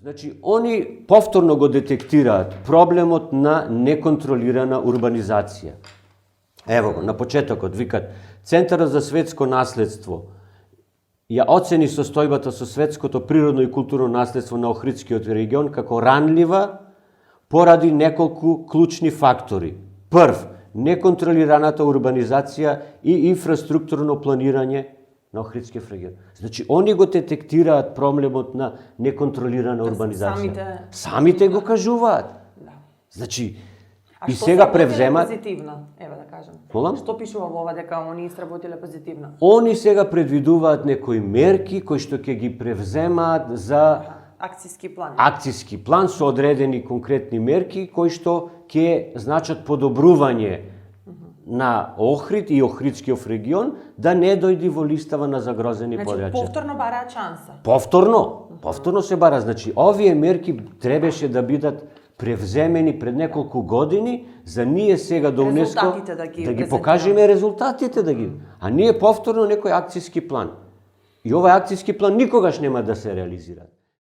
Значи, они повторно го детектираат проблемот на неконтролирана урбанизација. Ево го, на почетокот викат, Центарот за светско наследство ја оцени состојбата со светското природно и културно наследство на Охридскиот регион како ранлива поради неколку клучни фактори. Прв, неконтролираната урбанизација и инфраструктурно планирање на Охридскиот регион. Значи, они го детектираат проблемот на неконтролирана урбанизација. Самите го кажуваат. Да. Значи, А и што сега сработиле превземат... позитивно, ева да кажем. Молам? Што пишува во ова дека они сработиле позитивно? Они сега предвидуваат некои мерки кои што ќе ги превземаат за Акцијски план. акцијски план со одредени конкретни мерки кои што ќе значат подобрување на Охрид и Охридскиот регион да не дојди во листава на загрозени Значи, подрачја. повторно бараат шанса. Повторно се бара. Значи, овие мерки требаше да бидат превземени пред неколку години за ние сега до УНЕСКО Резултатите да ги презентираме. покажеме резултатите да ги. А ние повторно некој акцијски план. И овој акцијски план никогаш нема да се реализира.